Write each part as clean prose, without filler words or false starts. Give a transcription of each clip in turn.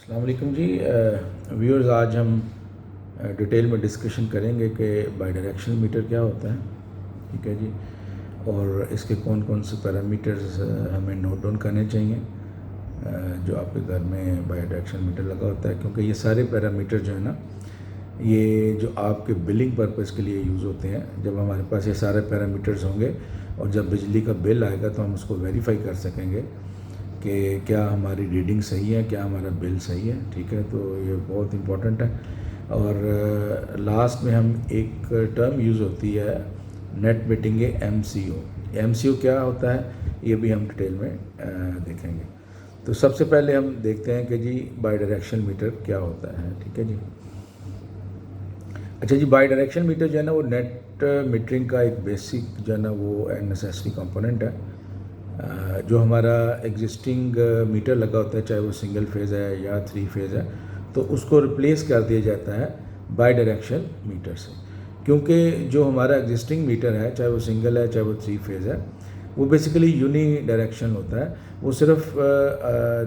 अस्सलाम वालेकुम जी। व्यूअर्स, आज हम डिटेल में डिस्कशन करेंगे कि बाई डायरेक्शनल मीटर क्या होता है। ठीक है जी, और इसके कौन कौन से पैरामीटर्स हमें नोट डाउन करने चाहिए जो आपके घर में बाई डायरेक्शनल मीटर लगा होता है, क्योंकि ये सारे पैरामीटर जो है ना, ये जो आपके बिलिंग पर्पज़ के लिए यूज़ होते हैं। जब हमारे पास ये सारे पैरामीटर्स होंगे और जब बिजली का बिल आएगा तो हम उसको वेरीफाई कर सकेंगे कि क्या हमारी रीडिंग सही है, क्या हमारा बिल सही है। ठीक है, तो ये बहुत इम्पोर्टेंट है। और लास्ट में हम एक टर्म यूज़ होती है नेट मीटिंग, MCO क्या होता है ये भी हम डिटेल में देखेंगे। तो सबसे पहले हम देखते हैं कि जी बाई डायरेक्शनल मीटर क्या होता है। ठीक है जी। अच्छा जी, बाई डायरेक्शनल मीटर जो है ना, वो नेट मीटरिंग का एक बेसिक जो है ना वो नेसेसरी कंपोनेंट है। जो हमारा एग्जिस्टिंग मीटर लगा होता है, चाहे वो सिंगल फेज़ है या 3 फेज़ है, तो उसको रिप्लेस कर दिया जाता है बाई डायरेक्शनल मीटर से। क्योंकि जो हमारा एग्जिस्टिंग मीटर है, चाहे वो सिंगल है चाहे वो 3 फेज़ है, वो बेसिकली यूनी डायरेक्शनल होता है। वो सिर्फ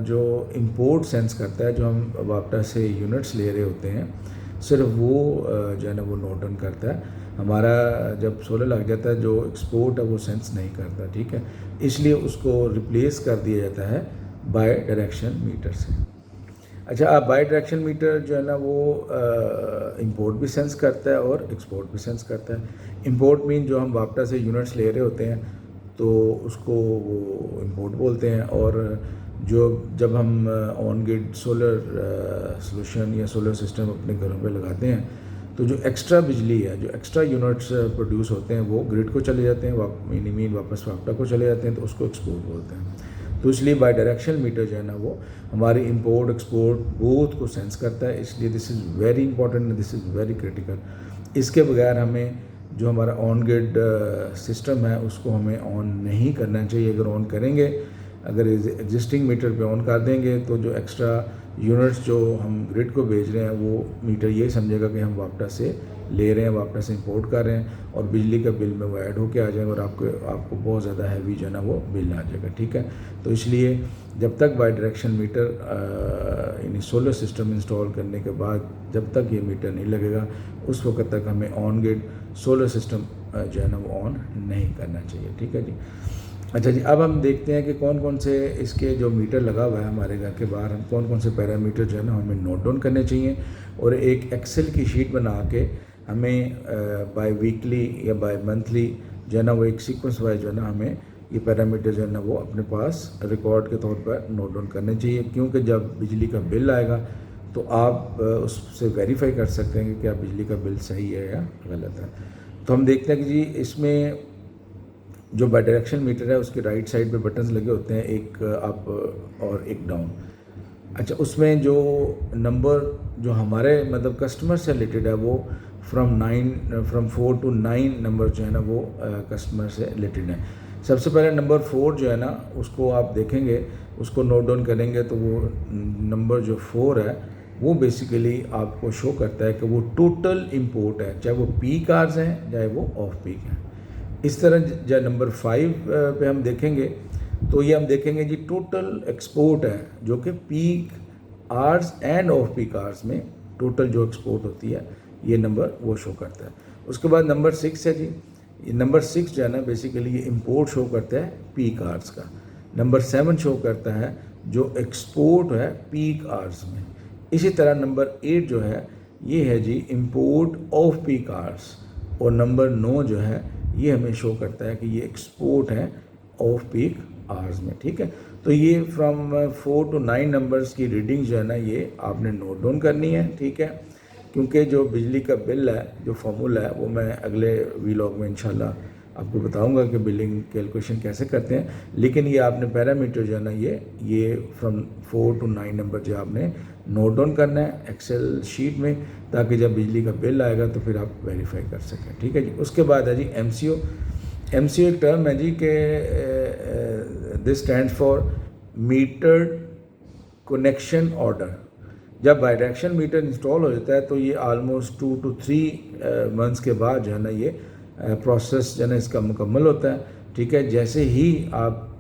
जो इंपोर्ट सेंस करता है, जो हम वापटा से यूनिट्स ले रहे होते हैं, सिर्फ वो जो है ना वो नोट डाउन करता है। हमारा जब सोलर लग जाता है, जो एक्सपोर्ट है वो सेंस नहीं करता। ठीक है, इसलिए उसको रिप्लेस कर दिया जाता है बाई डायरेक्शनल मीटर से। अच्छा, आप बाई डायरेक्शनल मीटर जो है ना वो इंपोर्ट भी सेंस करता है और एक्सपोर्ट भी सेंस करता है। इंपोर्ट मीन जो हम वापटा से यूनिट्स ले रहे होते हैं तो उसको वो इंपोर्ट बोलते हैं। और जो जब हम ऑन ग्रिड सोलर सोल्यूशन या सोलर सिस्टम अपने घरों पे लगाते हैं, तो जो एक्स्ट्रा बिजली है, जो एक्स्ट्रा यूनिट्स प्रोड्यूस होते हैं, वो ग्रिड को चले जाते हैं, मीन वापस वापटा को चले जाते हैं, तो उसको एक्सपोर्ट बोलते हैं। तो इसलिए बाई डायरेक्शनल मीटर जो है ना वो हमारी इंपोर्ट एक्सपोर्ट बोथ को सेंस करता है। इसलिए this is very important, this is very critical. इसके बगैर हमें जो हमारा ऑन ग्रिड सिस्टम है उसको हमें ऑन नहीं करना चाहिए। अगर ऑन करेंगे, अगर एग्जिस्टिंग मीटर पे ऑन कर देंगे, तो जो एक्स्ट्रा यूनिट्स जो हम ग्रिड को भेज रहे हैं, वो मीटर ये समझेगा कि हम वापटा से ले रहे हैं, वापटा से इंपोर्ट कर रहे हैं, और बिजली का बिल में वो ऐड होके आ जाएगा और आपको बहुत ज़्यादा हैवी जो है ना वो बिल आ जाएगा। ठीक है, तो इसलिए जब तक बाई डायरेक्शनल मीटर यानी सोलर सिस्टम इंस्टॉल करने के बाद जब तक ये मीटर नहीं लगेगा, उस वक्त तक हमें ऑन ग्रिड सोलर सिस्टम जो है ना वो ऑन नहीं करना चाहिए। ठीक है जी। अच्छा जी, अब हम देखते हैं कि कौन कौन से इसके जो मीटर लगा हुआ है हमारे घर के बाहर, हम कौन कौन से पैरामीटर जो है ना हमें नोट डाउन करने चाहिए। और एक एक्सेल की शीट बना के हमें बाय वीकली या बाय मंथली जो है ना वो एक सीक्वेंस वाइज जो है ना हमें ये पैरामीटर जो है ना वो अपने पास रिकॉर्ड के तौर पर नोट डाउन करने चाहिए। क्योंकि जब बिजली का बिल आएगा तो आप उससे वेरीफाई कर सकते हैं कि क्या बिजली का बिल सही है या गलत है। तो हम देखते हैं कि जी इसमें जो बाई डायरेक्शनल मीटर है उसके राइट साइड पे बटन्स लगे होते हैं, एक अप और एक डाउन। अच्छा, उसमें जो नंबर जो हमारे मतलब कस्टमर से रिलेटेड है, वो फ्रॉम 4 to 9 नंबर जो है ना वो कस्टमर से रिलेटेड है। सबसे पहले नंबर 4 जो है ना उसको आप देखेंगे, उसको नोट डाउन करेंगे, तो वो नंबर जो 4 है वो बेसिकली आपको शो करता है कि वो टोटल इंपोर्ट है, चाहे वो पीक आवर्स हैं चाहे वो ऑफ पीक हैं। इस तरह जब नंबर 5 पे हम देखेंगे, तो ये हम देखेंगे जी टोटल एक्सपोर्ट है, जो कि peak hours end off peak hours में टोटल जो एक्सपोर्ट होती है, ये नंबर वो शो करता है। उसके बाद नंबर 6 है जी, ये नंबर 6 जो है ना बेसिकली ये इंपोर्ट शो करता है पीक आवर्स का। नंबर 7 शो करता है जो एक्सपोर्ट है पीक आवर्स में। इसी तरह नंबर 8 जो है ये है जी इंपोर्ट ऑफ पीक आवर्स। और नंबर 9 जो है ये हमें शो करता है कि ये एक्सपोर्ट है ऑफ पीक आवर्स में। ठीक है, तो ये फ्रॉम 4 to 9 नंबर्स की रीडिंग जो है ना ये आपने नोट डाउन करनी है। ठीक है, क्योंकि जो बिजली का बिल है, जो फॉर्मूला है, वो मैं अगले वीलॉग में इंशाल्लाह आपको बताऊंगा कि बिलिंग कैलकुलेशन कैसे करते हैं। लेकिन ये आपने पैरामीटर जो है ना ये फ्रॉम 4 to 9 नंबर जो आपने नोट डाउन करना है एक्सेल शीट में, ताकि जब बिजली का बिल आएगा तो फिर आप वेरीफाई कर सकें। ठीक है जी। उसके बाद है जी MCO एक टर्म है जी कि this stands for metre connection order. जब बाई डायरेक्शनल मीटर इंस्टॉल हो जाता है तो ये आलमोस्ट 2 to 3 मंथ्स के बाद जो है ना ये प्रोसेस जो है ना इसका मुकम्मल होता है। ठीक है, जैसे ही आप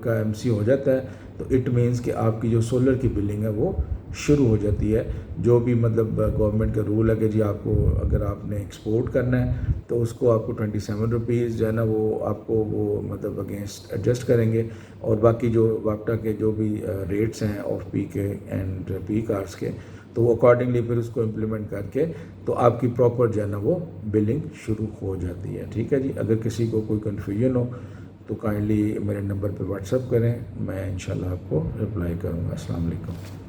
का MCO हो जाता है تو اٹ مینس کہ آپ کی جو سولر کی بلنگ ہے وہ شروع ہو جاتی ہے. جو بھی مطلب گورنمنٹ کا رول ہے کہ جی آپ کو اگر آپ نے ایکسپورٹ کرنا ہے تو اس کو آپ کو 27 روپیز جو ہے نا وہ آپ کو وہ مطلب اگینسٹ ایڈجسٹ کریں گے, اور باقی جو واپٹا کے جو بھی ریٹس ہیں آف پی کے اینڈ پیک آرس کے, تو وہ اکارڈنگلی پھر اس کو امپلیمنٹ کر کے تو آپ کی پراپر جو ہے نا وہ بلنگ شروع ہو جاتی ہے. ٹھیک ہے جی. اگر کسی کو کوئی کنفیوژن ہو تو کائنڈلی میرے نمبر پہ واٹس اپ کریں, میں انشاءاللہ آپ کو رپلائی کروں گا. السلام علیکم.